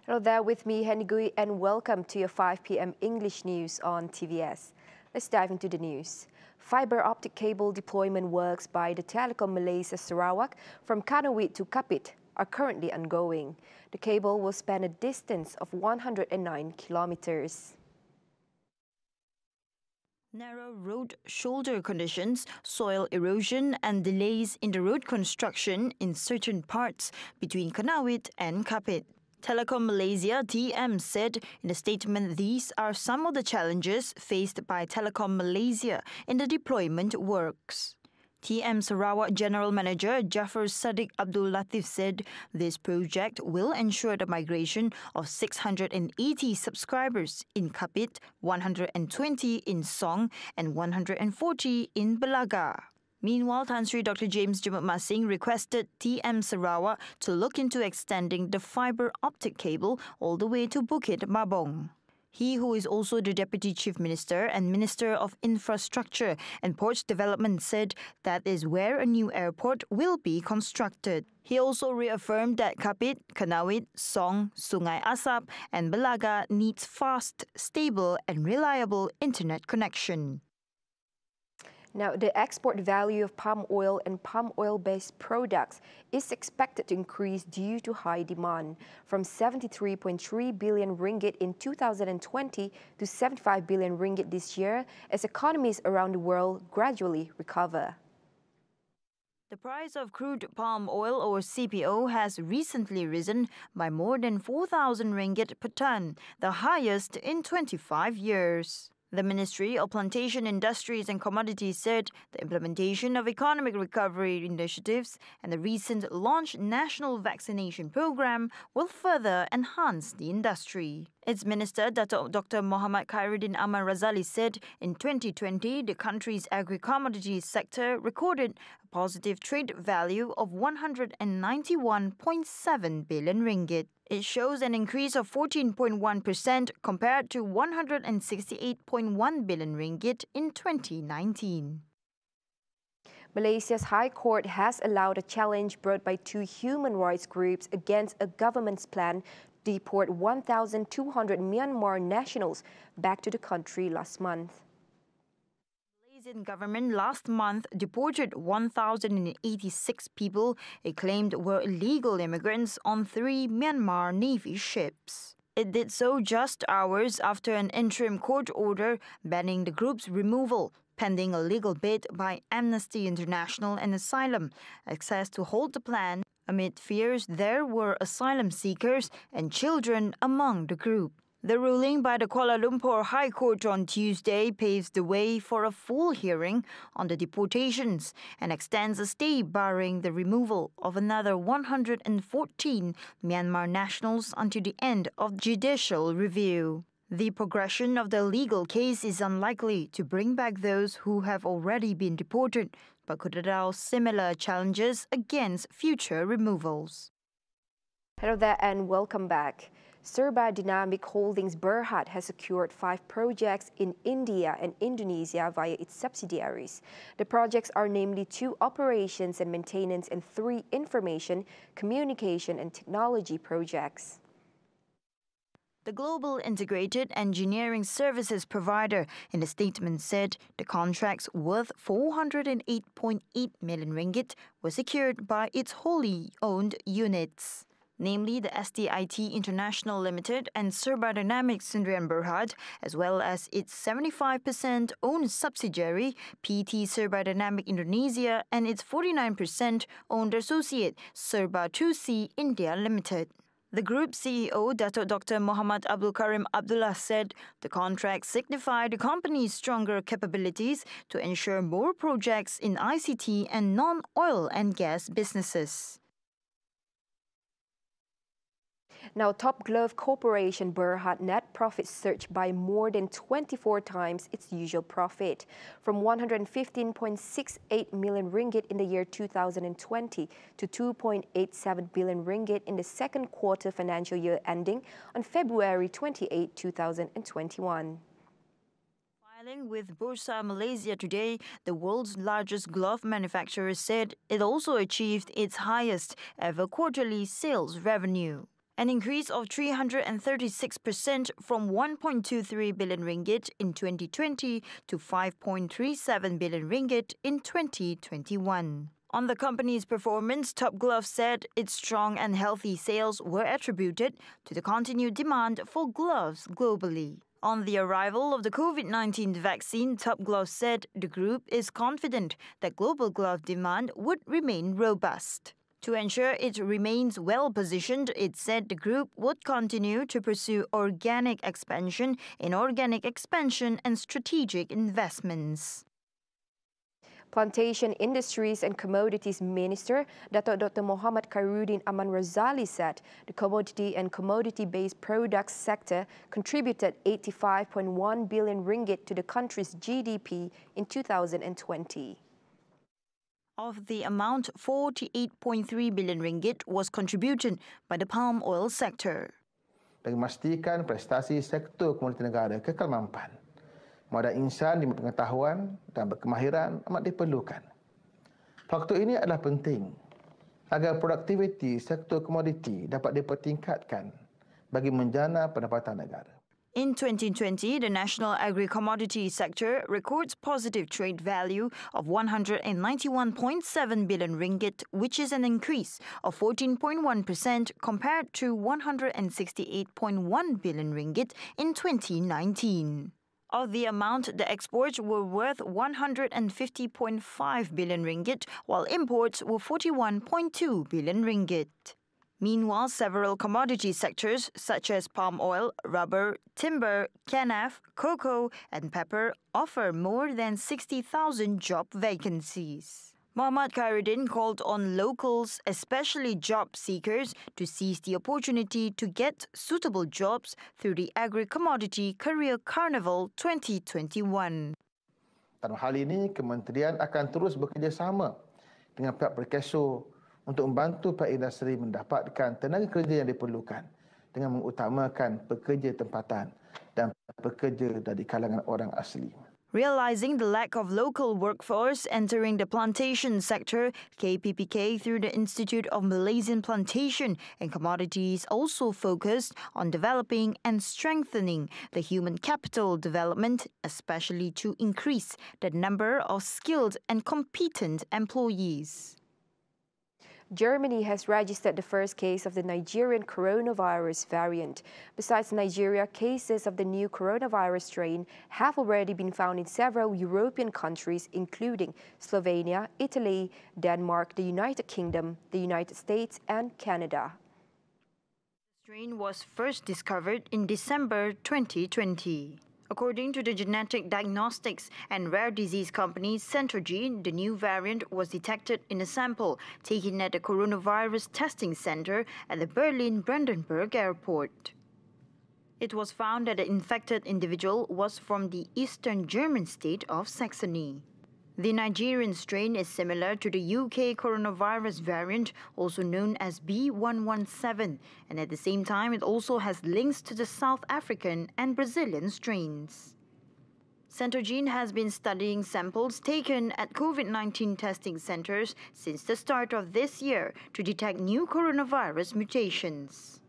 Hello there, with me, Henny Gui, and welcome to your 5 p.m. English news on TVS. Let's dive into the news. Fibre optic cable deployment works by the Telekom Malaysia Sarawak from Kanowit-Kapit are currently ongoing. The cable will span a distance of 109 kilometers. Narrow road shoulder conditions, soil erosion and delays in the road construction in certain parts between Kanowit and Kapit. Telekom Malaysia TM said in a statement these are some of the challenges faced by Telekom Malaysia in the deployment works. TM Sarawak General Manager Jafar Sadiq Abdul Latif said this project will ensure the migration of 680 subscribers in Kapit, 120 in Song and 140 in Belaga. Meanwhile, Tan Sri Dr. James Jumut Masing requested TM Sarawak to look into extending the fibre optic cable all the way to Bukit Mabong. He, who is also the Deputy Chief Minister and Minister of Infrastructure and Ports Development, said that is where a new airport will be constructed. He also reaffirmed that Kapit, Kanowit, Song, Sungai Asap and Belaga needs fast, stable and reliable internet connection. Now, the export value of palm oil and palm oil-based products is expected to increase due to high demand, from 73.3 billion ringgit in 2020 to 75 billion ringgit this year, as economies around the world gradually recover. The price of crude palm oil, or CPO, has recently risen by more than 4,000 ringgit per ton, the highest in 25 years. The Ministry of Plantation Industries and Commodities said the implementation of economic recovery initiatives and the recent launched national vaccination program will further enhance the industry. Its Minister, Dr. Muhammad Khairuddin Ahmad Razali, said in 2020 the country's agri-commodities sector recorded a positive trade value of 191.7 billion ringgit. It shows an increase of 14.1% compared to 168.1 billion ringgit in 2019. Malaysia's High Court has allowed a challenge brought by two human rights groups against a government's plan to deport 1,200 Myanmar nationals back to the country last month. The Malaysian government last month deported 1,086 people it claimed were illegal immigrants on 3 Myanmar Navy ships. It did so just hours after an interim court order banning the group's removal, pending a legal bid by Amnesty International and Asylum Access to hold the plan amid fears there were asylum seekers and children among the group. The ruling by the Kuala Lumpur High Court on Tuesday paves the way for a full hearing on the deportations and extends a stay barring the removal of another 114 Myanmar nationals until the end of judicial review. The progression of the legal case is unlikely to bring back those who have already been deported, but could allow similar challenges against future removals. Hello there and welcome back. Serba Dynamic Holdings Berhad has secured 5 projects in India and Indonesia via its subsidiaries. The projects are namely 2 operations and maintenance and 3 information, communication and technology projects. The global integrated engineering services provider in the statement said the contracts worth 408.8 million ringgit were secured by its wholly owned units, namely the SDIT International Limited and Serba Dynamics Sdn Berhad, as well as its 75% owned subsidiary PT Serba Dynamic Indonesia and its 49% owned associate Serba 2C India Limited. The group CEO, Dr. Muhammad Abdul Karim Abdullah, said the contract signified the company's stronger capabilities to ensure more projects in ICT and non-oil and gas businesses. Now, Top Glove Corporation Berhad net profit surged by more than 24 times its usual profit, from 115.68 million ringgit in the year 2020 to 2.87 billion ringgit in the second quarter financial year ending on February 28, 2021. Filing with Bursa Malaysia today, the world's largest glove manufacturer said it also achieved its highest ever quarterly sales revenue, an increase of 336% from 1.23 billion ringgit in 2020 to 5.37 billion ringgit in 2021. On the company's performance, Top Glove said its strong and healthy sales were attributed to the continued demand for gloves globally. On the arrival of the COVID-19 vaccine, Top Glove said the group is confident that global glove demand would remain robust. To ensure it remains well-positioned, it said the group would continue to pursue organic expansion, inorganic expansion and strategic investments. Plantation Industries and Commodities Minister Datuk Dr. Muhammad Khairuddin Aman Razali said the commodity and commodity-based products sector contributed 85.1 billion ringgit to the country's GDP in 2020. Of the amount, 48.3 billion ringgit was contributed by the palm oil sector. Bagi memastikan prestasi sektor komoditi negara kekal mampan, modal insan di pengetahuan dan berkemahiran amat diperlukan. Faktor ini adalah penting agar produktiviti sektor komoditi dapat dipertingkatkan bagi menjana pendapatan negara. In 2020, the national agri-commodity sector records positive trade value of 191.7 billion ringgit, which is an increase of 14.1% compared to 168.1 billion ringgit in 2019. Of the amount, the exports were worth 150.5 billion ringgit, while imports were 41.2 billion ringgit. Meanwhile, several commodity sectors such as palm oil, rubber, timber, canaf, cocoa and pepper offer more than 60,000 job vacancies. Muhammad Khairuddin called on locals, especially job seekers, to seize the opportunity to get suitable jobs through the Agri-Commodity Career Carnival 2021. Dalam hal ini, Kementerian akan terus bekerjasama dengan pihak perkeso untuk membantu pihak industri mendapatkan tenaga kerja yang diperlukan dengan mengutamakan pekerja tempatan dan pekerja dari kalangan orang asli. Realizing the lack of local workforce entering the plantation sector, KPPK through the Institute of Malaysian Plantation and Commodities also focused on developing and strengthening the human capital development, especially to increase the number of skilled and competent employees. Germany has registered the first case of the Nigerian coronavirus variant. Besides Nigeria, cases of the new coronavirus strain have already been found in several European countries, including Slovenia, Italy, Denmark, the United Kingdom, the United States, and Canada. The strain was first discovered in December 2020. According to the genetic diagnostics and rare disease company Centrogene, the new variant was detected in a sample taken at the coronavirus testing center at the Berlin-Brandenburg airport. It was found that the infected individual was from the eastern German state of Saxony. The Nigerian strain is similar to the UK coronavirus variant, also known as B117, and at the same time it also has links to the South African and Brazilian strains. Centrogene has been studying samples taken at COVID-19 testing centers since the start of this year to detect new coronavirus mutations.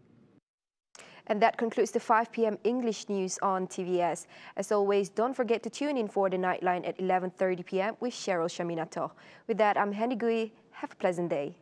And that concludes the 5 p.m. English news on TVS. As always, don't forget to tune in for the Nightline at 11:30 p.m. with Cheryl Shaminato. With that, I'm Henny Gui. Have a pleasant day.